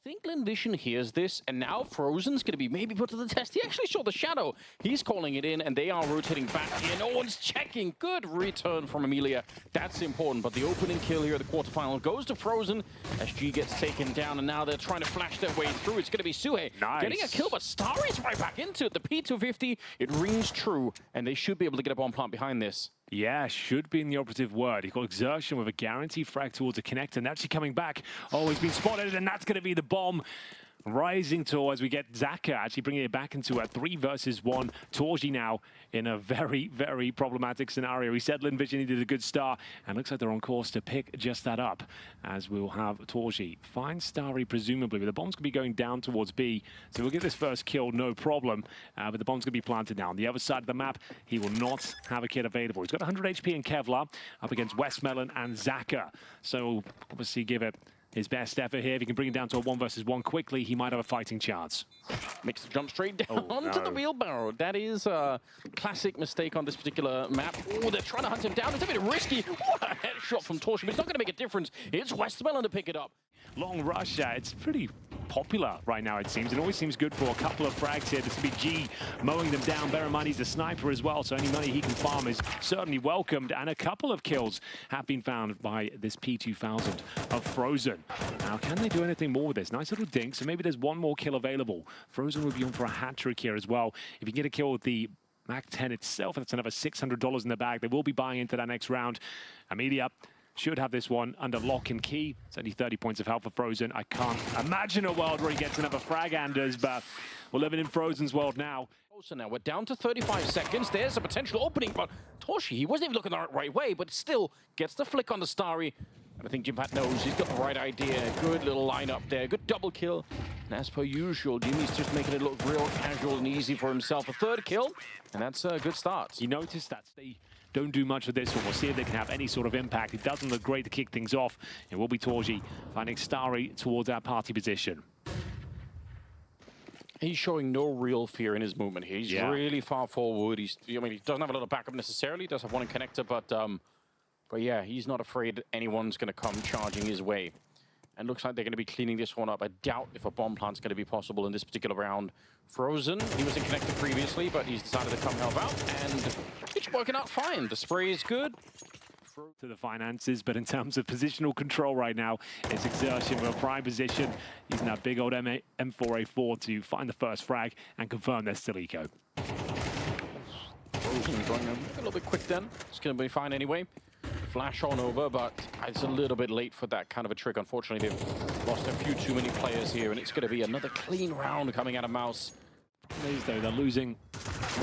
think Lynn Vision hears this, and now Frozen's going to be maybe put to the test. He actually saw the shadow. He's calling it in, and they are rotating back here. No one's checking. Good return from Amelia. That's important, but the opening kill here at the quarterfinal goes to Frozen. SG gets taken down, and now they're trying to flash their way through. It's going to be SIUHY getting a kill, but Starry's right back into it. The P250, it rings true, and they should be able to get a bomb plant behind this. Yeah, should be in the operative word. He's got Exertion with a guaranteed frag towards a connector, and actually coming back. Oh, he's been spotted, and that's going to be the bomb. Rising to as we get Zaka actually bringing it back into a 3 versus 1. torji now in a very, very problematic scenario. He said Lynn Vision needed a good start, and looks like they're on course to pick just that up, as we'll have torji find Starry presumably, but the bomb's going to be going down towards B, so we'll get this first kill, no problem, but the bomb's going to be planted now. On the other side of the map, he will not have a kit available. He's got 100 HP in Kevlar up against Westmelon and Zaka, so obviously give it his best effort here. If he can bring it down to a 1 versus 1 quickly, he might have a fighting chance. Makes the jump straight down to the wheelbarrow. That is a classic mistake on this particular map. Oh, they're trying to hunt him down. It's a bit risky. What a headshot from torji, but it's not going to make a difference. It's Westmelon to pick it up. Long rush, it's pretty popular right now, it seems. It always seems good for a couple of frags here. This will be G mowing them down. Bear in mind, he's a sniper as well, so any money he can farm is certainly welcomed. And a couple of kills have been found by this P2000 of Frozen. Now, can they do anything more with this? Nice little dink, so maybe there's one more kill available. Frozen will be on for a hat trick here as well. If you get a kill with the Mac 10 itself, that's another $600 in the bag. They will be buying into that next round. Amelia should have this one under lock and key. It's only 30 points of health for Frozen. I can't imagine a world where he gets another frag, Anders, but we're living in Frozen's world now. So now we're down to 35 seconds. There's a potential opening, but torji, he wasn't even looking the right way, but still gets the flick on the Starry. And I think Jimpat knows he's got the right idea. Good little lineup there. Good double kill. And as per usual, Jimmy's just making it look real casual and easy for himself. A third kill, and that's a good start. You notice that they don't do much with this one. We'll see if they can have any sort of impact. It doesn't look great to kick things off. It will be torji finding Starry towards our party position. He's showing no real fear in his movement here. He's really far forward. I mean, he doesn't have a lot of backup necessarily. He does have one in connector, but yeah, he's not afraid anyone's going to come charging his way. And looks like they're going to be cleaning this one up. I doubt if a bomb plant's going to be possible in this particular round. Frozen, he was in connector previously, but he's decided to come help out, and it's working out fine. The spray is good. To the finances, but in terms of positional control right now, it's Exertion with a prime position, using that big old M4A4 to find the first frag and confirm they're still eco. Frozen going a little bit quick then. It's going to be fine anyway. Flash on over, but it's a little bit late for that kind of a trick. Unfortunately, they've lost a few too many players here, and it's going to be another clean round coming out of Mouz. Though they're losing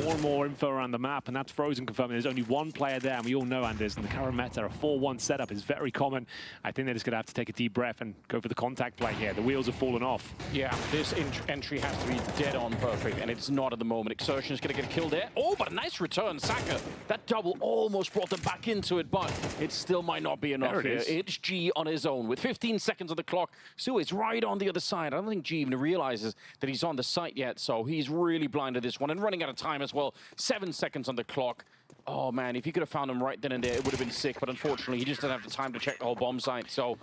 more and more info around the map, and that's Frozen confirming there's only one player there, and we all know, Anders, in the current meta, a 4-1 setup is very common. I think they're just going to have to take a deep breath and go for the contact play here. The wheels have fallen off. Yeah, this entry has to be dead on perfect, and it's not at the moment. Exertion is going to get killed there. Oh, but a nice return. Saka, that double almost brought them back into it, but it still might not be enough here. It's G on his own with 15 seconds on the clock. So it's right on the other side. I don't think G even realizes that he's on the site yet, so he's really blinded this one and running out of time as well. 7 seconds on the clock. Oh man, if he could have found him right then and there, it would have been sick, but unfortunately he just didn't have the time to check the whole bomb site, so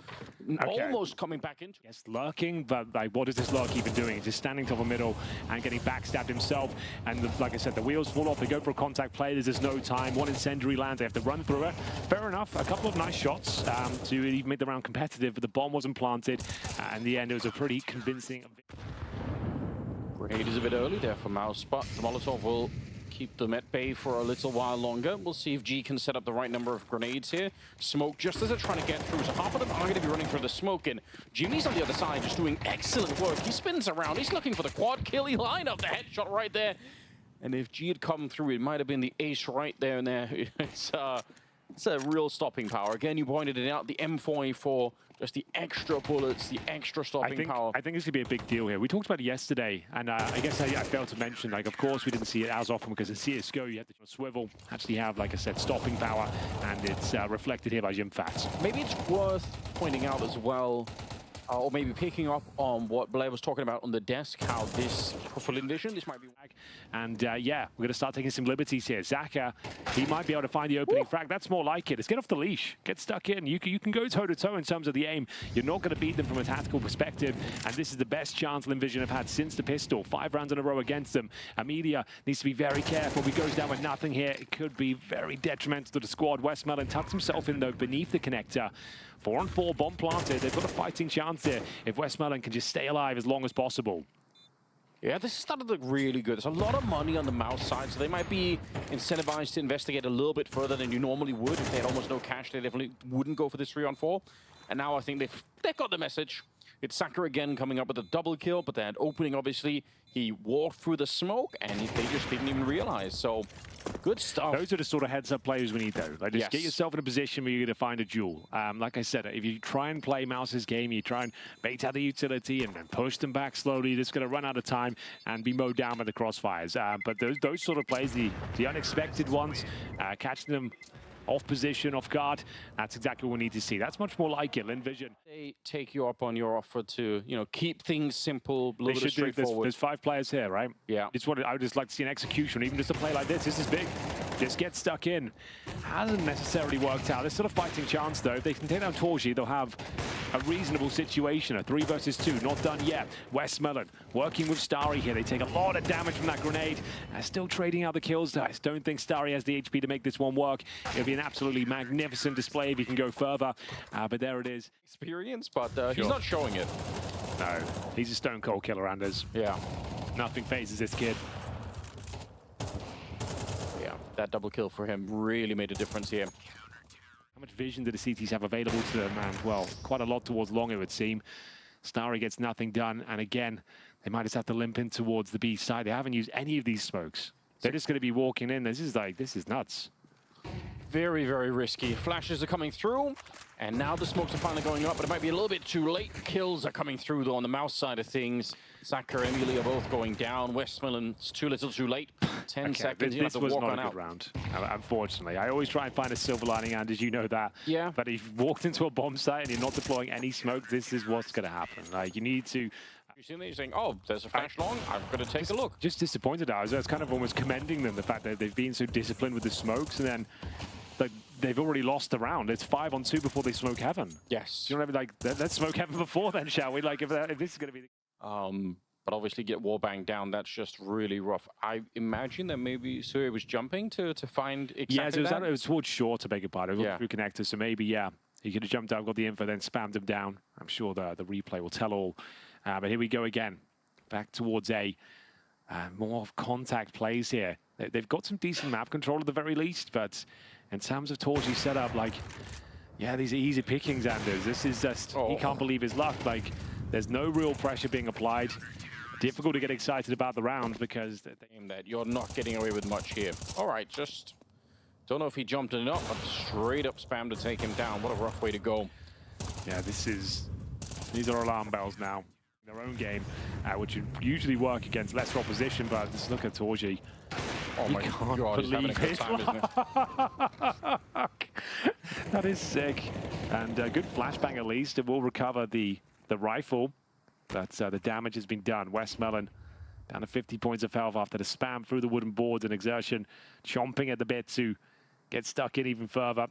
almost coming back into it. Yes, lurking, but like, what is this lurk even doing? He's just standing to the middle and getting backstabbed himself, and like I said, the wheels fall off. They go for a contact play. There's just no time. One incendiary lands. They have to run through it. Fair enough. A couple of nice shots to even make the round competitive, but the bomb wasn't planted. In the end, it was a pretty convincing. Grenade is a bit early there for Mouz, but the Molotov will keep them at bay for a little while longer. We'll see if G can set up the right number of grenades here. Smoke just as they're trying to get through. So half of them are going to be running through the smoke, and Jimmy's on the other side just doing excellent work. He spins around. He's looking for the quad kill. He lined up the headshot right there. And if G had come through, it might have been the ace right there and there. It's a real stopping power. Again, you pointed it out, the M4A4, just the extra bullets, the extra stopping power. I think it's going to be a big deal here. We talked about it yesterday, and I guess I failed to mention, like, of course, we didn't see it as often because in CS2, you have to swivel, actually have, like I said, stopping power, and it's reflected here by Jimpat. Maybe it's worth pointing out as well, or maybe picking up on what Blair was talking about on the desk, how this, for Lynn Vision, this might be... And yeah, we're going to start taking some liberties here. Xhaka, he might be able to find the opening frag. That's more like it. It's get off the leash. Get stuck in. You can go toe-to-toe in terms of the aim. You're not going to beat them from a tactical perspective. And this is the best chance Lynn Vision have had since the pistol. 5 rounds in a row against them. Amelia needs to be very careful. If he goes down with nothing here, it could be very detrimental to the squad. Westmelon tucks himself in, though, beneath the connector. 4-on-4, bomb planted. They've got a fighting chance here if Westmelon can just stay alive as long as possible. Yeah, this started to look really good. There's a lot of money on the Mouz side, so they might be incentivized to investigate a little bit further than you normally would. If they had almost no cash, they definitely wouldn't go for this 3-on-4. And now I think they've got the message. It's Saka again coming up with a double kill, but that opening, obviously, he walked through the smoke, and they just didn't even realize. So, good stuff. Those are the sort of heads-up players we need, though. Like, just get yourself in a position where you're going to find a duel. Like I said, if you try and play Mouz's game, you try and bait out the utility and then push them back slowly, you're just going to run out of time and be mowed down by the crossfires. But those sort of plays, the unexpected ones, catching them off position, off guard, that's exactly what we need to see. That's much more like it, Lynn Vision. They take you up on your offer to, you know, keep things simple, a little bit straightforward. There's 5 players here, right? Yeah. I would just like to see an execution, even just a play like this. This is big. Just get stuck in. Hasn't necessarily worked out. There's still a fighting chance, though. If they can take down Torji, they'll have a reasonable situation. A 3 versus 2, not done yet. Westmelon working with Starry here. They take a lot of damage from that grenade. Still trading out the kills. I don't think Starry has the HP to make this one work. It'll be an absolutely magnificent display if he can go further. But there it is. Experience, but he's not showing it. No, he's a stone cold killer, Anders. Yeah. Nothing phases this kid. Yeah, that double kill for him really made a difference here. How much vision do the CTs have available to them? And, well, quite a lot towards long, it would seem. Starry gets nothing done. And again, they might just have to limp in towards the B side. They haven't used any of these smokes. They're just going to be walking in. This is nuts. Very, very risky. Flashes are coming through, and now the smokes are finally going up, but it might be a little bit too late. Kills are coming through, though, on the Mouz side of things. Saka and Amelia are both going down. Westmelon's too little too late. 10 seconds, you have to walk on out. This was not a good round, unfortunately. I always try and find a silver lining, and as you know that. Yeah. But if you've walked into a bomb site and you're not deploying any smoke, this is what's going to happen. Like, you need to... You're sitting there, you're saying, oh, there's a flash long, I'm going to take a look. Just disappointed, I was kind of almost commending them, the fact that they've been so disciplined with the smokes, and then they've already lost the round. It's 5-on-2 before they smoke heaven. Yes. You know, like, let's smoke heaven before then, shall we? Like, if this is going to be the... But obviously get warbang down, that's just really rough. I imagine that maybe SIUHY was jumping to find exactly it was towards short, to beg your pardon. It was through connectors, so maybe, yeah. He could have jumped out, got the info, then spammed him down. I'm sure the replay will tell all. But here we go again. Back towards A. More contact plays here. They've got some decent map control at the very least, but in terms of Torji's setup, like, yeah, these are easy pickings, Anders. This is just, he can't believe his luck. Like, there's no real pressure being applied. Difficult to get excited about the round because that you're not getting away with much here. All right, just don't know if he jumped it up, but straight up spam to take him down. What a rough way to go. Yeah, these are alarm bells now. Their own game, which would usually work against lesser opposition, but just look at Torji. Oh my God, he's having a good time, isn't it? That is sick. And a good flashbang at least. It will recover the rifle. But the damage has been done. Westmelon down to 50 points of health after the spam through the wooden boards and exertion, chomping at the bit to get stuck in even further.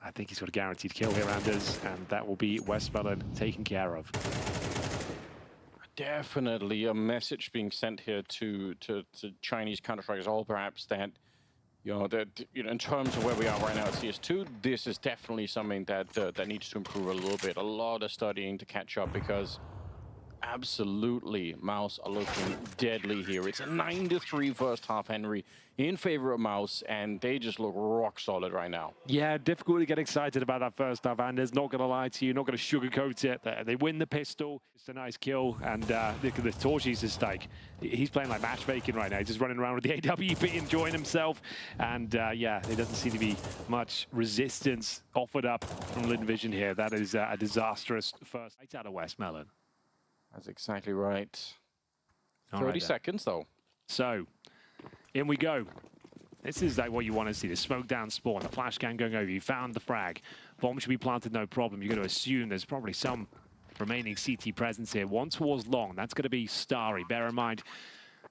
I think he's got a guaranteed kill here, Anders, and that will be Westmelon taken care of. Definitely a message being sent here to Chinese Counter-Strikers, all perhaps that, in terms of where we are right now at CS2, this is definitely something that needs to improve a little bit. A lot of studying to catch up because absolutely Mouz are looking deadly here. It's a 9-3 first half, Henry, in favor of Mouz, and they just look rock solid right now. Yeah, difficult to get excited about that first half, Anders. Not going to lie to you, not going to sugarcoat it. They win the pistol. It's a nice kill, and look at the Torji's just like, he's playing like matchmaking right now. He's just running around with the AWP, enjoying himself, and yeah, there doesn't seem to be much resistance offered up from Lynn Vision here. That is a disastrous first fight out of Westmelon. That's exactly right. 30 right, seconds, though. So, in we go. This is like what you want to see. The smoke down spawn, the flash can going over. You found the frag. Bomb should be planted, no problem. You're going to assume there's probably some remaining CT presence here. One towards long. That's going to be Starry. Bear in mind,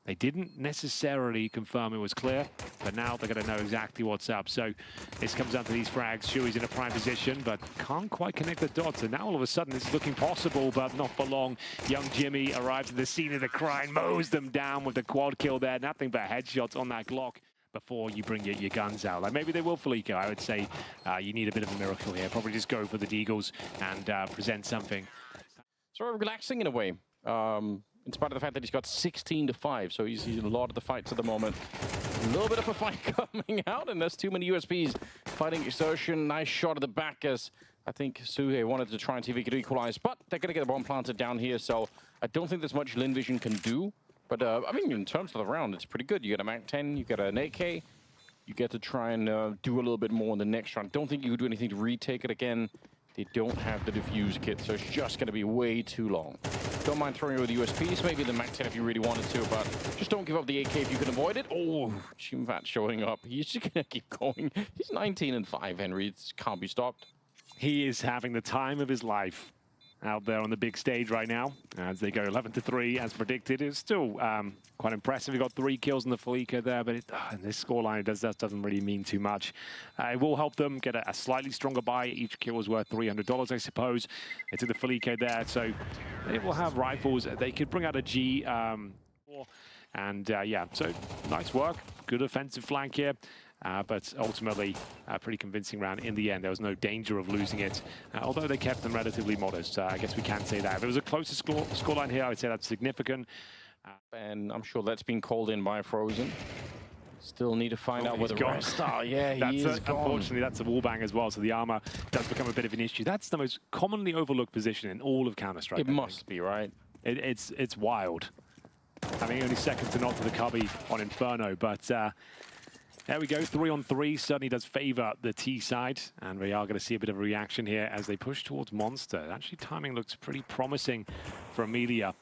they didn't necessarily confirm it was clear, but now they're going to know exactly what's up. So this comes down to these frags. SIUHY's in a prime position, but can't quite connect the dots. And now all of a sudden it's looking possible, but not for long. Young Jimmy arrives at the scene of the crime, mows them down with the quad kill there. Nothing but headshots on that Glock before you bring your guns out. Like maybe they will Felico. I would say you need a bit of a miracle here. Probably just go for the Deagles and present something. Sort of relaxing in a way. In spite of the fact that he's got 16-5, so he's in a lot of the fights at the moment. A little bit of a fight coming out, and there's too many USPs fighting Exertion. Nice shot at the back, as I think SIUHY wanted to try and see if he could equalize, but they're going to get the bomb planted down here, so I don't think there's much Lynn Vision can do. But, I mean, in terms of the round, it's pretty good. You get a Mac 10, you get an AK, you get to try and do a little bit more in the next round. Don't think you could do anything to retake it again. They don't have the defuse kit, so it's just going to be way too long. Don't mind throwing over the USPs, maybe the Mac 10 if you really wanted to, but just don't give up the AK if you can avoid it. Oh, Chimvat showing up. He's just going to keep going. He's 19-5, Henry. It can't be stopped. He is having the time of his life out there on the big stage right now as they go 11-3 as predicted. It's still quite impressive. He got 3 kills in the Felico there, but this scoreline doesn't really mean too much. It will help them get a slightly stronger buy. Each kill was worth $300, I suppose. They took the Felico there, so they will have rifles. They could bring out a G. Yeah, so nice work. Good offensive flank here. But ultimately, a pretty convincing round in the end. There was no danger of losing it, although they kept them relatively modest. I guess we can say that. If it was a closer scoreline here, I would say that's significant. And I'm sure that's been called in by Frozen. Still need to find out where the rest are. Yeah, he is gone. Unfortunately, that's a wallbang as well, so the armor does become a bit of an issue. That's the most commonly overlooked position in all of Counter-Strike. It must be, right? It's wild. I mean, only second to not to the cubby on Inferno, but there we go, 3-on-3 certainly does favor the T side, and we are going to see a bit of a reaction here as they push towards Monster. Actually, timing looks pretty promising for Amelia.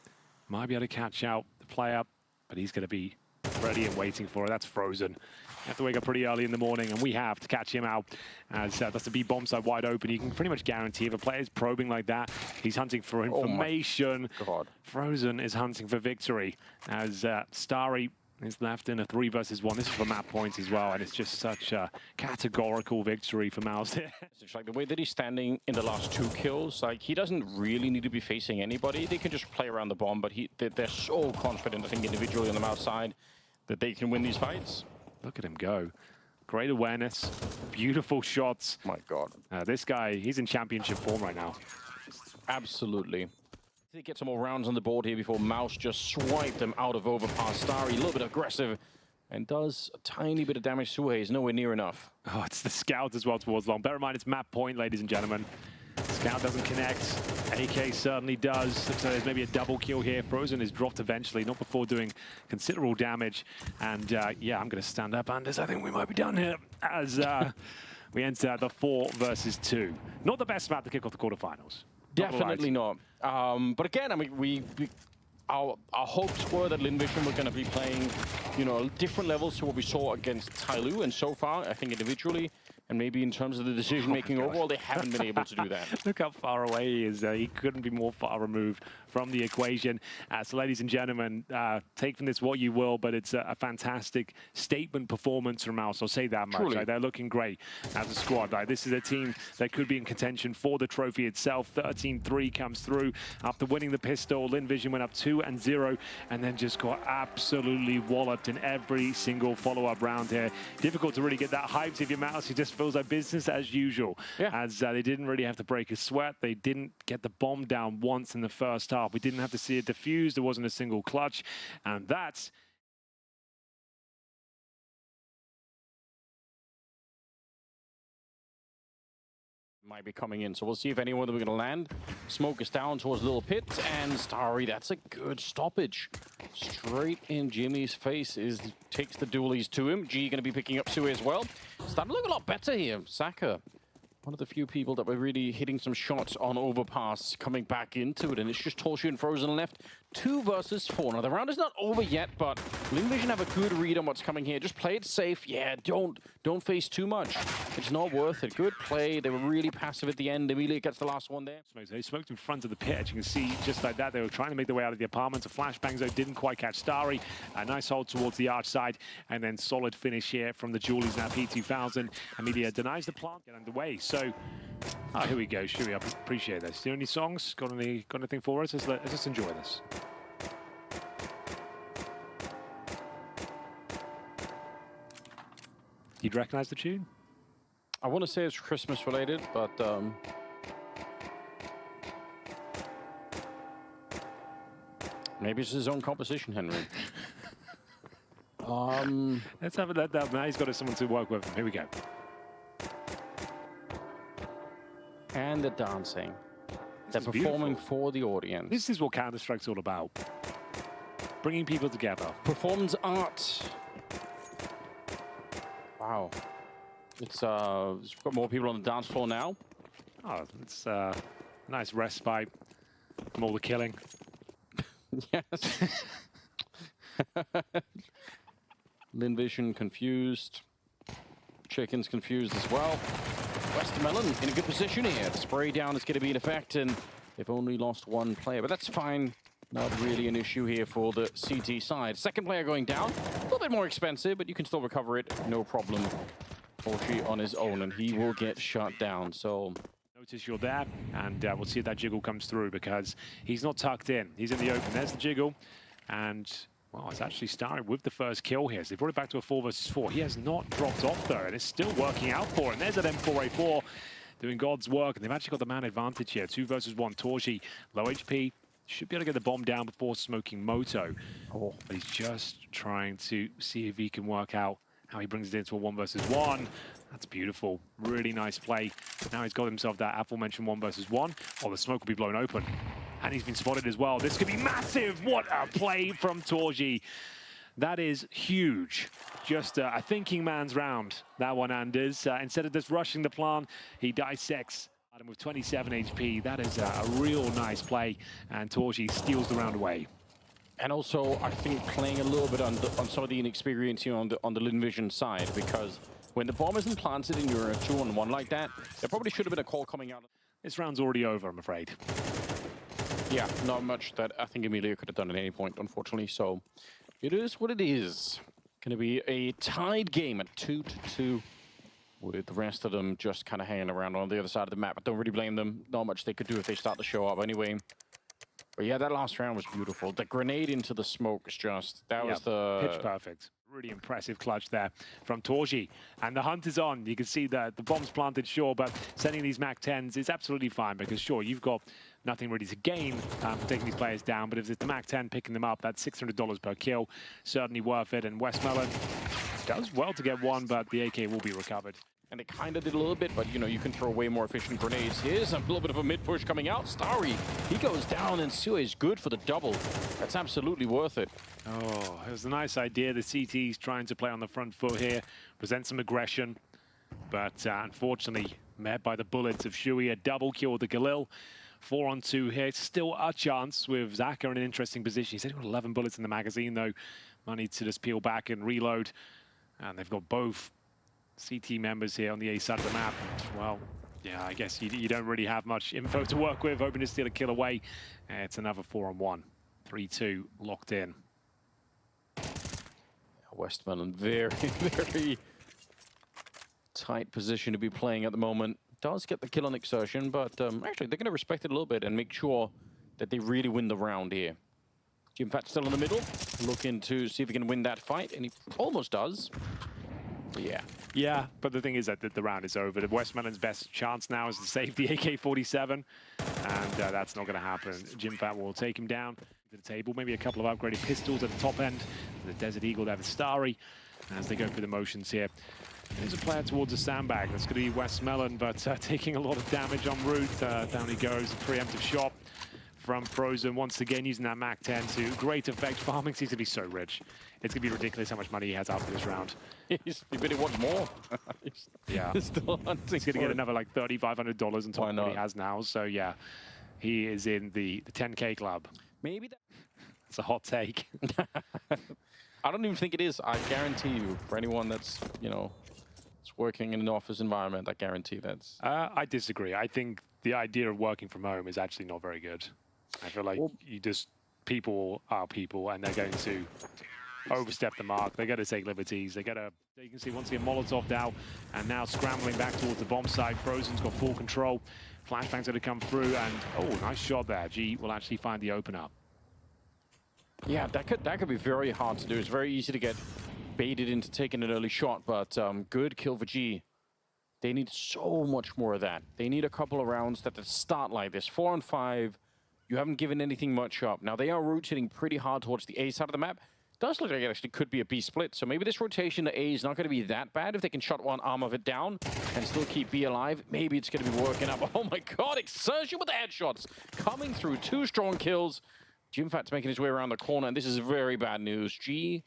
Might be able to catch out the player, but he's going to be ready and waiting for it. That's Frozen. You have to wake up pretty early in the morning, and we have to catch him out as that's the B bomb side wide open. You can pretty much guarantee if a player is probing like that, he's hunting for information. Oh my God. Frozen is hunting for victory as Starry is left in a 3-versus-1. This is for map points as well, and it's just such a categorical victory for Mouz here. It's like the way that he's standing in the last 2 kills, like he doesn't really need to be facing anybody. They can just play around the bomb, but they're so confident, I think, individually on the Mouz side that they can win these fights. Look at him go. Great awareness, beautiful shots. My God. This guy, he's in championship form right now. Absolutely. They get some more rounds on the board here before Mouz just swiped them out of overpass. Starry, a little bit aggressive, and does a tiny bit of damage. SIUHY is nowhere near enough. Oh, it's the Scout as well towards long. Bear in mind, it's map point, ladies and gentlemen. Scout doesn't connect. AK certainly does. Looks like there's maybe a double kill here. Frozen is dropped eventually, not before doing considerable damage. And yeah, I'm going to stand up, Anders. I think we might be done here as we enter the 4-versus-2. Not the best map to kick off the quarterfinals. Definitely not. But again, I mean, our hopes were that Lynn Vision were going to be playing, you know, different levels to what we saw against Tyloo, and so far, I think individually, and maybe in terms of the decision-making overall, they haven't been able to do that. Look how far away he is. He couldn't be more far removed from the equation. So, ladies and gentlemen, take from this what you will, but it's a fantastic statement performance from Mouz. I'll say that much. Like, they're looking great as a squad. Like, this is a team that could be in contention for the trophy itself. 13-3 comes through after winning the pistol. Lynn Vision went up 2-0 and then just got absolutely walloped in every single follow-up round here. Difficult to really get that hyped if you're Mouz. It just feels like business as usual. Yeah. As they didn't really have to break a sweat. They didn't get the bomb down once in the first half. We didn't have to see it defused. There wasn't a single clutch. And that's might be coming in, so we'll see if any of them are going to land. Smoke is down towards Little Pit, and Starry, that's a good stoppage. Straight in Jimmy's face takes the dualies to him. G going to be picking up SIUHY as well. Starting to look a lot better here. Saka, one of the few people that were really hitting some shots on overpass, coming back into it, and it's just Torture and Frozen left 2 versus 4. Now, the round is not over yet, but Lynn Vision have a good read on what's coming here. Just play it safe. Yeah, don't face too much. It's not worth it. Good play. They were really passive at the end. Amelia gets the last one there. They smoked in front of the pitch. You can see just like that, they were trying to make their way out of the apartment. A flashbang, though, didn't quite catch Starry. A nice hold towards the arch side, and then solid finish here from the Julies now P2000. Amelia denies the plant, get underway. So, here we go. SIUHY, I appreciate this. Do you know any songs? Got anything for us? Let's just enjoy this. You'd recognize the tune? I want to say it's Christmas related, but maybe it's his own composition, Henry. Let's have it. Now he's got someone to work with. Here we go. And the dancing. They're performing for the audience. This is what Counter-Strike's all about. Bringing people together. Performance art. Wow. It's we've got more people on the dance floor now. Oh, it's a nice respite from all the killing. Yes. Lynn Vision confused. Chicken's confused as well. Westmelon in a good position here. The spray down is going to be in effect, and they've only lost 1 player, but that's fine. Not really an issue here for the CT side. Second player going down. A little bit more expensive, but you can still recover it. No problem. Forshi on his own, and he will get shut down. So notice you're there, and we'll see if that jiggle comes through, because he's not tucked in. He's in the open. There's the jiggle, and well, it's actually Starry with the first kill here. So they brought it back to a 4 versus 4. He has not dropped off though, and it's still working out for him. There's that M4A4 doing God's work, and they've actually got the man advantage here. 2 versus 1. Torji, low HP. Should be able to get the bomb down before smoking Moto. Oh, but he's just trying to see if he can work out how he brings it into a 1 versus 1. That's beautiful. Really nice play. Now he's got himself that aforementioned 1 versus 1. Oh, the smoke will be blown open. And he's been spotted as well. This could be massive. What a play from Torji. That is huge. Just a thinking man's round, that one, Anders. Instead of just rushing the plant, he dissects with 27 HP. That is a real nice play, and Torji steals the round away. And also, I think playing a little bit on some of the inexperience here on the Lynn Vision side, because when the bomb isn't planted and you're a 2-on-1 like that, there probably should have been a call coming out. This round's already over, I'm afraid. Yeah, not much that I think Amelia could have done at any point, unfortunately. So it is what it is. Going to be a tied game at 2-2. With the rest of them just kind of hanging around on the other side of the map. But don't really blame them. Not much they could do if they start to show up anyway. But yeah, that last round was beautiful. The grenade into the smoke is just... That was the... pitch perfect. Really impressive clutch there from Torji. And the hunt is on. You can see that the bomb's planted, sure, but sending these MAC-10s is absolutely fine, because sure, you've got nothing really to gain from taking these players down, but if it's the MAC-10 picking them up, that's $600 per kill. Certainly worth it. And Westmelon does well to get 1, but the AK will be recovered. And it kind of did a little bit, but, you know, you can throw way more efficient grenades. Here's a little bit of a mid-push coming out. Starry, he goes down, and SIUHY is good for the double. That's absolutely worth it. Oh, it was a nice idea. The CT's trying to play on the front foot here, present some aggression. But unfortunately, met by the bullets of SIUHY. A double kill with the Galil. 4-on-2 here. Still a chance with Zaka in an interesting position. He's only got 11 bullets in the magazine, though. Money to just peel back and reload. And they've got both CT members here on the A side of the map. Well, yeah, I guess you don't really have much info to work with. Hoping to steal a kill away. It's another 4-on-1. 3-2 locked in. Westmelon, very, very tight position to be playing at the moment. Does get the kill on Exertion, but actually they're going to respect it a little bit and make sure that they really win the round here. Jimfat still in the middle, looking to see if he can win that fight, and he almost does. But yeah. Yeah, but the thing is that the round is over. The Westmelon's best chance now is to save the AK-47, and that's not going to happen. Jimfat will take him down to the table. Maybe a couple of upgraded pistols at the top end. The Desert Eagle there, the Starry, as they go through the motions here. There's a player towards the sandbag. That's going to be Westmelon, but taking a lot of damage en route. Down he goes, a preemptive shot from Frozen. Once again, using that MAC-10 to great effect. Farming seems to be so rich. It's going to be ridiculous how much money he has after this round. He really wants more. Yeah. He's still hunting. He's going to get another like $3,500 on top of what he has now. So yeah, he is in the 10K club. Maybe that... It's a hot take. I don't even think it is. I guarantee you, for anyone that's, you know, it's working in an office environment, I guarantee that's... I disagree. I think the idea of working from home is actually not very good. I feel like people are people, and they're going to overstep the mark. They're going to take liberties. They're going to... You can see once again Molotov down, and now scrambling back towards the bomb site. Frozen's got full control. Flashbang's going to come through, and oh, nice shot there. G will actually find the opener. Yeah, that could be very hard to do. It's very easy to get baited into taking an early shot, but good kill for G. They need so much more of that. They need a couple of rounds that start like this. 4 on 5. You haven't given anything much up. Now, they are rotating pretty hard towards the A side of the map. Does look like it actually could be a B split, so maybe this rotation to A is not going to be that bad. If they can shut one arm of it down and still keep B alive, maybe it's going to be working out. Oh my god, Exertion with the headshots coming through. 2 strong kills. Jimfat's making his way around the corner, and this is very bad news. G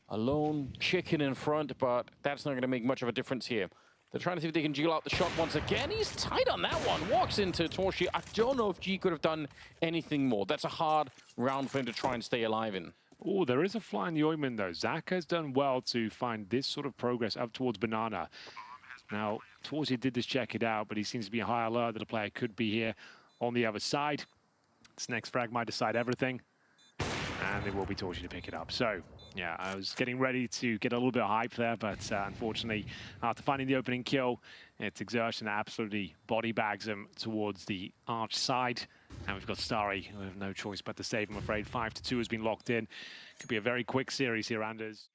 alone, chicken in front, but that's not going to make much of a difference here. They're trying to see if they can jiggle out the shot once again. He's tight on that one. Walks into Torshi. I don't know if G could have done anything more. That's a hard round for him to try and stay alive in. Oh, there is a fly in the ointment, though. Zach has done well to find this sort of progress up towards Banana. Now, Torshi did just check it out, but he seems to be a high alert that a player could be here on the other side. This next frag might decide everything, and it will be Torshi to pick it up. So, yeah, I was getting ready to get a little bit of hype there, but unfortunately, after finding the opening kill, it's Exertion that absolutely body bags him towards the arch side. And we've got Starry, who have no choice but to save, I'm afraid. 5-2 has been locked in. Could be a very quick series here, Anders.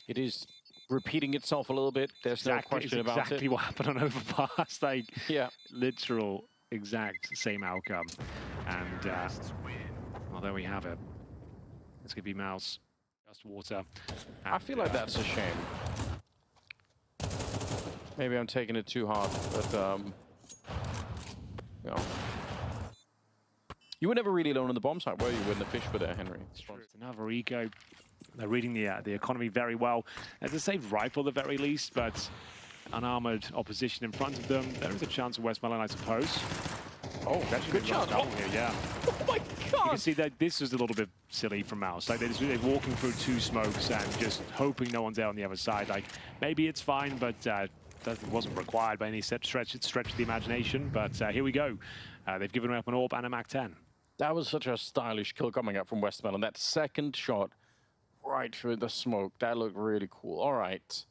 It is repeating itself a little bit. There's no question about it. Exactly what happened on Overpass. Like, yeah, literal, exact same outcome. And, well, there we have it. It's going to be Mouz. Just water. And, I feel like that's a shame. Maybe I'm taking it too hard, but, you know. You were never really alone on the bomb site, were you, when the fish were there, Henry? It's another eco. They're reading the economy very well. There's a saved rifle at the very least, but unarmored opposition in front of them. There is a chance of Westmelon, I suppose. Oh, that's good shot. Oh, here, yeah. Oh my god! You can see that this was a little bit silly from Mouz. Like they're walking through 2 smokes and just hoping no one's there on the other side. Like maybe it's fine, but that wasn't required by any stretch of the imagination. But here we go. They've given away up an AWP and a MAC-10. That was such a stylish kill coming up from Westmelon. That second shot right through the smoke, that looked really cool. All right.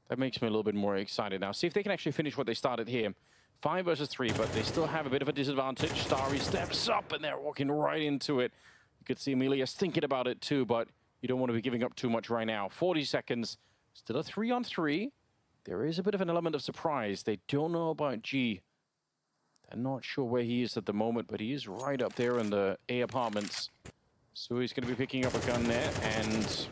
That makes me a little bit more excited now. See if they can actually finish what they started here. 5 versus 3, but they still have a bit of a disadvantage. Starry steps up, and they're walking right into it. You could see Amelia's thinking about it too, but you don't want to be giving up too much right now. 40 seconds. Still a 3-on-3. There is a bit of an element of surprise. They don't know about G. I'm not sure where he is at the moment, but he is right up there in the A apartments. So he's going to be picking up a gun there, and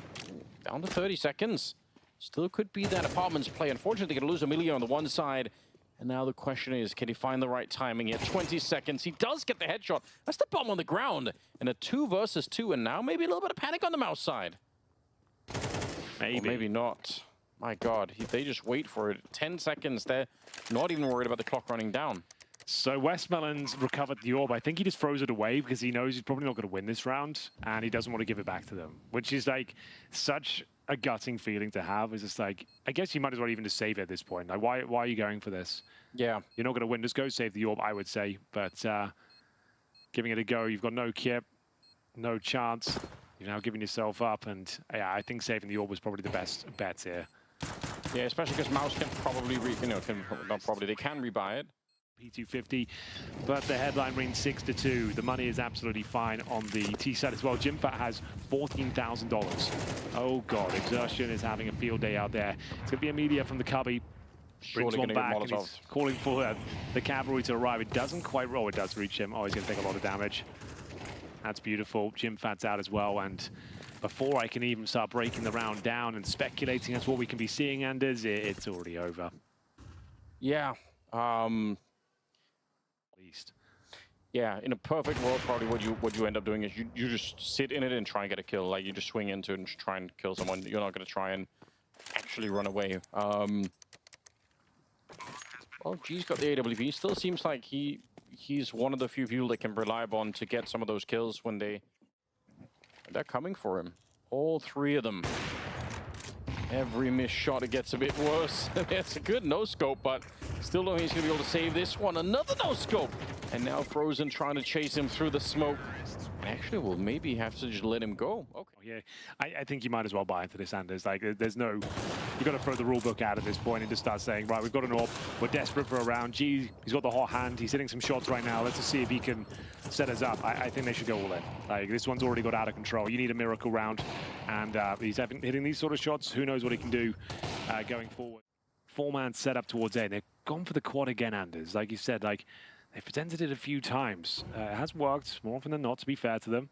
down to 30 seconds. Still could be that apartments play. Unfortunately, they're going to lose Amelia on the one side. And now the question is, can he find the right timing here? 20 seconds. He does get the headshot. That's the bomb on the ground. And a 2 versus 2, and now maybe a little bit of panic on the Mouz side. Maybe. Or maybe not. My God, they just wait for it. 10 seconds. They're not even worried about the clock running down. So Westmelon's recovered the orb. I think he just throws it away because he knows he's probably not going to win this round, and he doesn't want to give it back to them, which is like such a gutting feeling to have. It's just like, I guess you might as well even just save it at this point. Like, why are you going for this? Yeah. You're not going to win. Just go save the orb, I would say. But giving it a go, you've got no kip, no chance. You're now giving yourself up, and yeah, I think saving the orb was probably the best bet here. Yeah, especially because Mouz can probably, they can rebuy it. P250, but the headline reads 6-2. The money is absolutely fine on the T side as well. Jimfat has $14,000. Oh God, Exertion is having a field day out there. It's going to be Amelia from the cubby. Brings one back, and he's calling for the cavalry to arrive. It doesn't quite roll. It does reach him. Oh, he's going to take a lot of damage. That's beautiful. Jimfat's out as well, and before I can even start breaking the round down and speculating as what we can be seeing, Anders, it's already over. Yeah. Least. Yeah, in a perfect world, probably what you end up doing is you just sit in it and try and get a kill. Like, you just swing into it and just try and kill someone. You're not going to try and actually run away. Well, G's got the AWP. Still seems like he's one of the few people that can rely on to get some of those kills when they They're coming for him. All three of them. Every missed shot, it gets a bit worse. It's a good no-scope, but still don't think he's going to be able to save this one. Another no-scope! And now Frozen trying to chase him through the smoke. Actually, we'll maybe have to just let him go. Okay. Yeah, I think you might as well buy into this, Anders. Like, there's no... You've got to throw the rule book out at this point and just start saying, right, we've got an AWP, we're desperate for a round. G, he's got the hot hand, he's hitting some shots right now. Let's just see if he can set us up. I think they should go all in. Like, this one's already got out of control. You need a miracle round, and he's hitting these sort of shots. Who knows what he can do going forward. Four-man set up towards A, and they've gone for the quad again, Anders. Like you said, like, they've attempted it a few times. It has worked, more often than not, to be fair to them.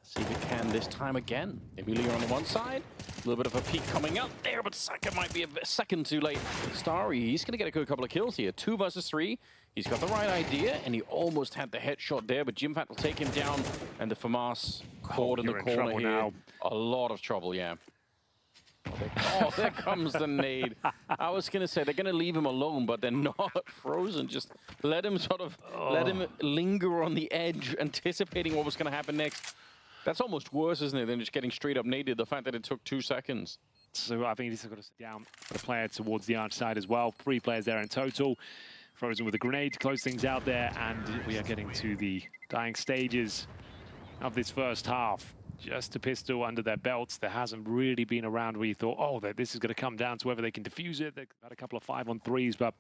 See if it can this time again. Emilio on the one side. A little bit of a peek coming up there, but Saka might be a second too late. Starry, he's going to get a good couple of kills here. 2 versus 3. He's got the right idea, and he almost had the headshot there, but Jimfat will take him down, and the FAMAS caught in the corner here. Now. A lot of trouble, yeah. Oh, there comes the nade. I was going to say, they're going to leave him alone, but they're not. Frozen, just let him sort of, let him linger on the edge, anticipating what was going to happen next. That's almost worse, isn't it, than just getting straight up naded, the fact that it took 2 seconds. So I think he's got to sit down for the player towards the arch side as well. 3 players there in total. Frozen with a grenade to close things out there, and we are getting to the dying stages of this first half. Just a pistol under their belts. There hasn't really been a round where you thought, oh, this is going to come down to whether they can defuse it. They've had a couple of 5-on-3s, but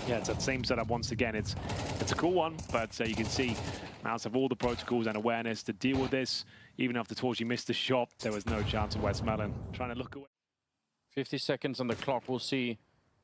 yeah, it's that same setup once again. It's a cool one, but you can see Mouz have all the protocols and awareness to deal with this. Even after Torchy missed the shot, there was no chance of Westmelon trying to look away. 50 seconds on the clock. We'll see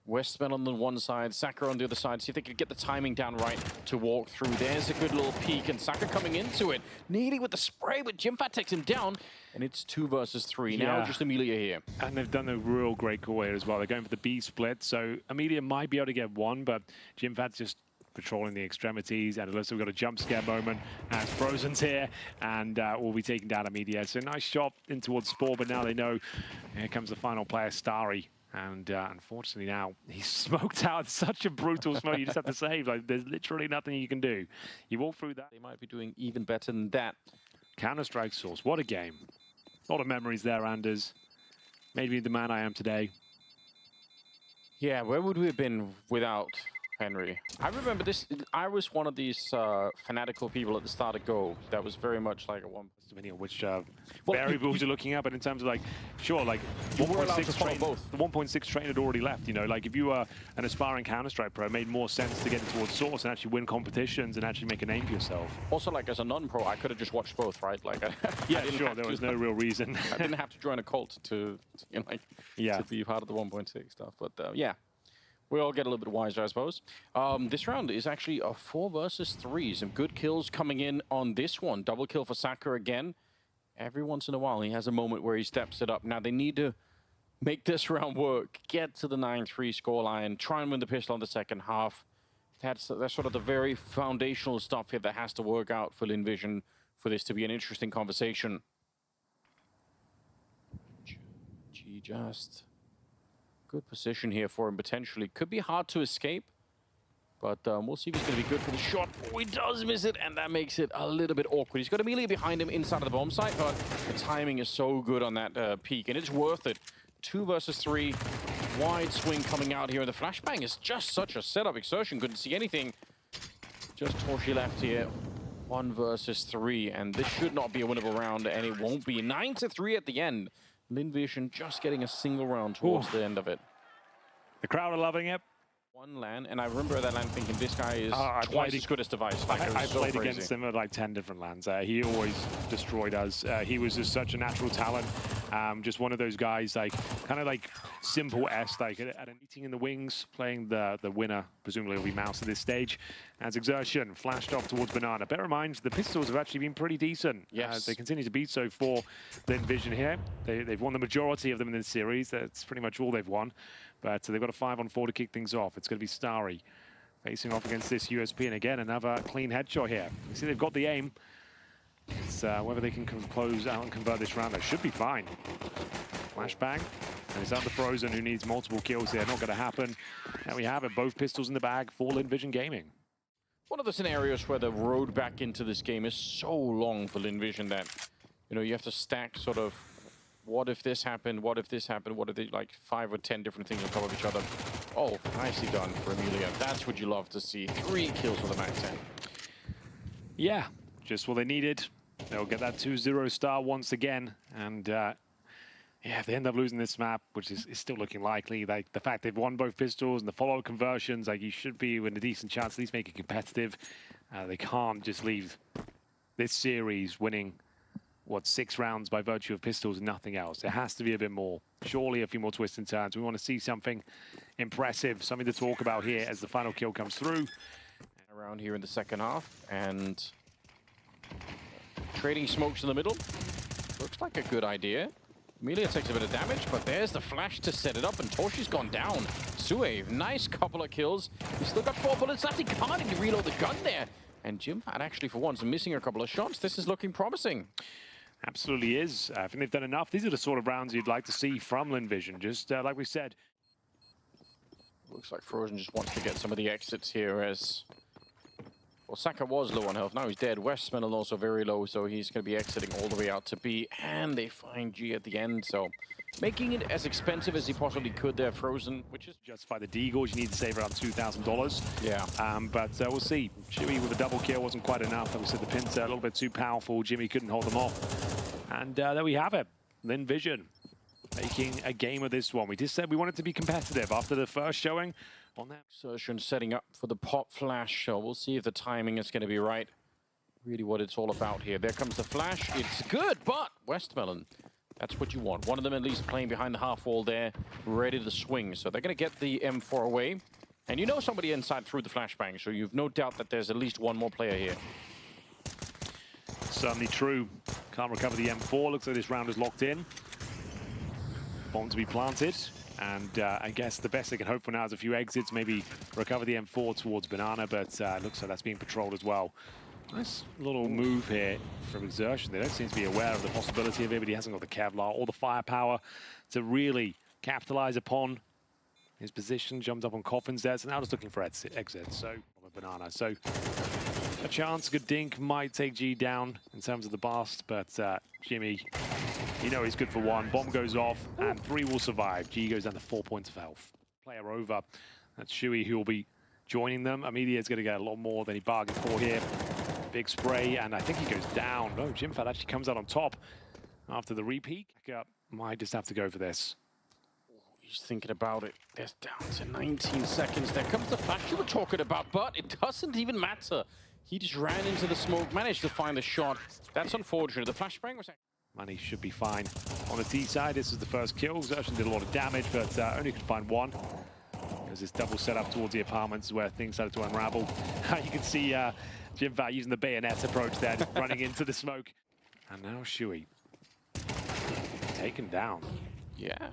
Westmelon on the one side, Saka on the other side. See if they can get the timing down right to walk through. There's a good little peek, and Saka coming into it. Nearly with the spray, but Jimfat takes him down, and it's 2 versus 3. Yeah. Now just Amelia here. And they've done a real great call here as well. They're going for the B split, so Amelia might be able to get one, but Jimfat's just patrolling the extremities, and we've got a jump scare moment as Frozen's here, and we'll be taking down Amelia. So nice shot in towards Spore, but now they know here comes the final player, Starry. And unfortunately now, he's smoked out. Such a brutal smoke, you just have to save. Like, there's literally nothing you can do. You walk through that. They might be doing even better than that. Counter-Strike Source, what a game. A lot of memories there, Anders. Made me the man I am today. Yeah, where would we have been without Henry? I remember this. I was one of these fanatical people at the start of Go that was very much like a one. Depending on which variables you're looking at, but in terms of like, sure, like 1.6 train, both. The 1.6 train had already left. You know, like if you were an aspiring Counter-Strike pro, it made more sense to get towards Source and actually win competitions and actually make a name for yourself. Also, like as a non-pro, I could have just watched both, right? Like, yeah, sure, there was no real reason. I didn't have to join a cult to you know, like, to be part of the 1.6 stuff. But yeah. We all get a little bit wiser, I suppose. This round is actually a 4 versus 3. Some good kills coming in on this one. Double kill for Saka again. Every once in a while, he has a moment where he steps it up. Now, they need to make this round work, get to the 9-3 scoreline, try and win the pistol in the second half. That's sort of the very foundational stuff here that has to work out for Lynn Vision for this to be an interesting conversation. G just... good position here for him, potentially. Could be hard to escape, but we'll see if he's going to be good for the shot. Oh, he does miss it, and that makes it a little bit awkward. He's got Amelia behind him inside of the bomb site, but the timing is so good on that peak, and it's worth it. 2 versus 3, wide swing coming out here, and the flashbang is just such a setup. Exertion couldn't see anything. Just Torchy left here. 1 versus 3, and this should not be a winnable round, and it won't be. 9-3 at the end. Lynn Vision just getting a single round towards the end of it. The crowd are loving it. 1 LAN, and I remember that LAN thinking this guy is twice as good as Device. Like, I played against him at like 10 different LANs. He always destroyed us. He was just such a natural talent. Just one of those guys, like kind of like simple S, like at a meeting in the wings, playing the winner. Presumably will be Mouz at this stage. As Exertion flashed off towards Banana. Bear in mind, the pistols have actually been pretty decent. Yes. They continue to beat so for Lynn Vision here. They've won the majority of them in this series. That's pretty much all they've won. But they've got a 5-on-4 to kick things off. It's going to be Starry facing off against this USP. And again, another clean headshot here. You see they've got the aim. It's whether they can close out and convert this round. They should be fine. Flashbang. And it's under Frozen, who needs multiple kills here. Not going to happen. There we have it. Both pistols in the bag for Lynn Vision Gaming. one of the scenarios where the road back into this game is so long for Lynn Vision that, you know, you have to stack sort of, what if this happened, what if this happened, what if they, like 5 or 10 different things on top of each other. Oh, nicely done for Amelia. That's what you love to see. 3 kills with a Mac 10. Yeah, just what they needed. They'll get that 2-0 star once again. And yeah, if they end up losing this map, which is still looking likely, like the fact they've won both pistols and the follow-up conversions, like you should be with a decent chance at least make it competitive. They can't just leave this series winning, what, 6 rounds by virtue of pistols and nothing else. There has to be a bit more. Surely a few more twists and turns. We want to see something impressive, something to talk about here as the final kill comes through. Around here in the second half, and trading smokes in the middle. Looks like a good idea. Amelia takes a bit of damage, but there's the flash to set it up, and Toshi's gone down. SIUHY, nice couple of kills. He's still got 4 bullets left. He can't even reload the gun there. And Jimfat actually, for once, missing a couple of shots. This is looking promising. Absolutely is. I think they've done enough. These are the sort of rounds you'd like to see from Lynn Vision, just like we said. Looks like Frozen just wants to get some of the exits here as... Well, Saka was low on health. Now he's dead. Westmelon also very low, so he's going to be exiting all the way out to B. And they find G at the end, so making it as expensive as he possibly could there, Frozen, which is... Justify the deagles, you need to save around $2,000. Yeah. But we'll see. SIUHY with a double kill wasn't quite enough. Like we said, the pincer a little bit too powerful. Jimmy couldn't hold them off. And there we have it. Lynn Vision making a game of this one. We just said we wanted to be competitive after the first showing. On that Exertion setting up for the pop flash, so we'll see if the timing is going to be right. Really what it's all about here. There comes the flash. It's good, but Westmelon, that's what you want. One of them at least playing behind the half wall there, ready to swing. So they're going to get the M4 away. And you know somebody inside through the flashbang, so you've no doubt that there's at least one more player here. Certainly true. Can't recover the M4. Looks like this round is locked in. Bomb to be planted. And I guess the best they can hope for now is a few exits, maybe recover the M4 towards Banana, but it looks like that's being patrolled as well. Nice little move here from Exertion. They don't seem to be aware of the possibility of it, but he hasn't got the Kevlar or the firepower to really capitalize upon his position. Jumped up on Coffins there, so now just looking for exits. So, Banana. So, a chance, good dink, might take G down in terms of the blast, but Jimmy, you know he's good for 1. Bomb goes off, and 3 will survive. G goes down to 4 points of health. Player over. That's SIUHY who will be joining them. Amelia is going to get a lot more than he bargained for here. Big spray, and I think he goes down. No, Jimfat actually comes out on top after the repeat. Might just have to go for this. He's thinking about it. They're down to 19 seconds. There comes the flash you were talking about, but it doesn't even matter. He just ran into the smoke, managed to find the shot. That's unfortunate. The flashbang was... Money should be fine. On the T side, this is the first kill. Exertion did a lot of damage, but only could find 1. There's this double setup towards the apartments where things started to unravel. You can see Jimfat using the bayonet approach there, running into the smoke. And now SIUHY taken down. Yeah.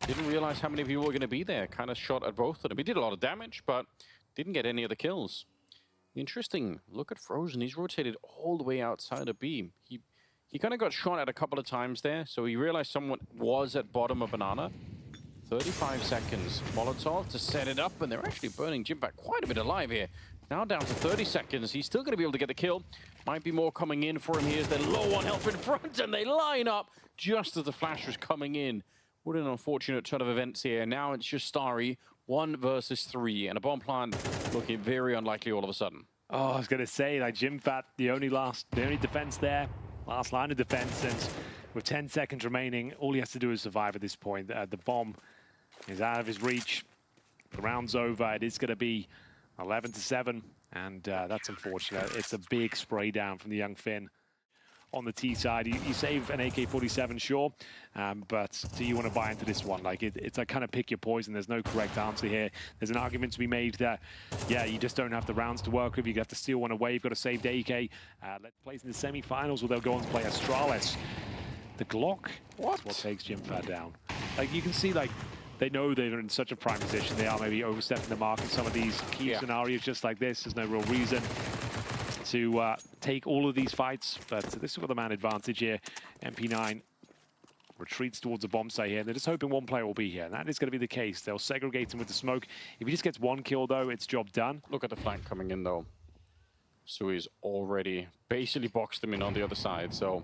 Didn't realize how many people were going to be there. Kind of shot at both of them. He did a lot of damage, but didn't get any of the kills. Interesting. Look at Frozen. He's rotated all the way outside of B. He kind of got shot at a couple of times there, so he realized someone was at bottom of Banana. 35 seconds. Molotov to set it up, and they're actually burning Jimfat quite a bit alive here. Now down to 30 seconds. He's still going to be able to get the kill. Might be more coming in for him here as they're low on health in front, and they line up just as the flash was coming in. What an unfortunate turn of events here. Now it's just Starry, 1 versus 3, and a bomb plant looking very unlikely all of a sudden. Oh, I was going to say, like Jimfat, the only defense there. Last line of defense, and with 10 seconds remaining, all he has to do is survive at this point. The bomb is out of his reach. The round's over. It is going to be 11-7, and that's unfortunate. It's a big spray down from the young Finn. On the T side, you save an AK-47, sure, but do you want to buy into this one? Like it's like kind of pick your poison. There's no correct answer here. There's an argument to be made that, yeah, you just don't have the rounds to work with. You have to steal one away. You've got to save the AK. Let's place in the semi-finals where they'll go on to play Astralis. The Glock, what takes Jimfat down? Like you can see, like they know they're in such a prime position. They are maybe overstepping the mark in some of these key scenarios just like this. There's no real reason to take all of these fights, but this is got the man advantage here. MP9 retreats towards the bomb site here. They're just hoping one player will be here, and that is going to be the case. They'll segregate him with the smoke. If he just gets one kill, though, it's job done. Look at the flank coming in, though. SIUHY's already basically boxed him in on the other side, so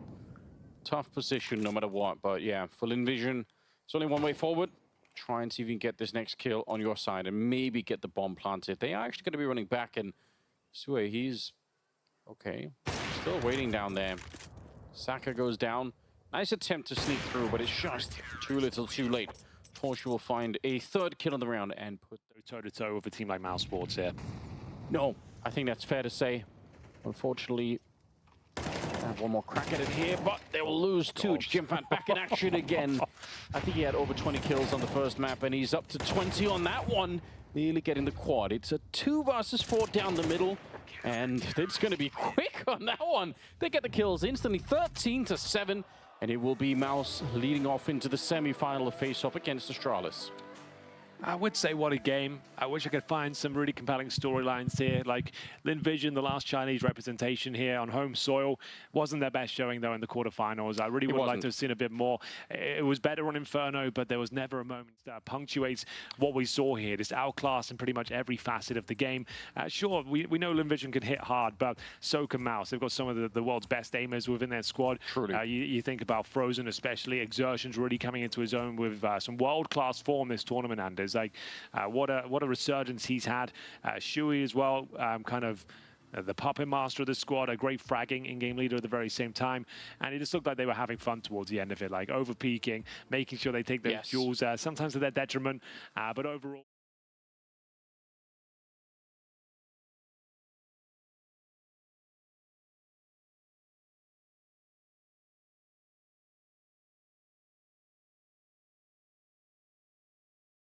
tough position no matter what. But yeah, for Lynn Vision, it's only one way forward. Try and see if you can get this next kill on your side and maybe get the bomb planted. They are actually going to be running back, and SIUHY, he's okay. Still waiting down there. Saka goes down. Nice attempt to sneak through, but it's just too little, too late. Porsche will find a third kill on the round and put toe-to-toe with a team like Mouz Sports here. No, I think that's fair to say. Unfortunately, have one more crack at it here, but they will lose too. Jimfat back in action again. I think he had over 20 kills on the first map, and he's up to 20 on that one. Nearly getting the quad. It's a 2 versus 4 down the middle, and it's going to be quick on that one. They get the kills instantly, 13-7, and it will be Mouz leading off into the semi-final of face-off against Astralis. I would say what a game. I wish I could find some really compelling storylines here. Like Lynn Vision, the last Chinese representation here on home soil, wasn't their best showing though in the quarterfinals. I really would like to have seen a bit more. It was better on Inferno, but there was never a moment that punctuates what we saw here. This outclass in pretty much every facet of the game. Sure, we know Lynn Vision can hit hard, but so can Mouz. They've got some of the world's best aimers within their squad. Truly. You think about Frozen especially. Exertion's really coming into his own with some world-class form this tournament, Anders. Like what a resurgence he's had. SIUHY as well, kind of the puppet master of the squad, a great fragging in-game leader at the very same time, and it just looked like they were having fun towards the end of it, like over-peaking, making sure they take those duels, sometimes to their detriment, but overall.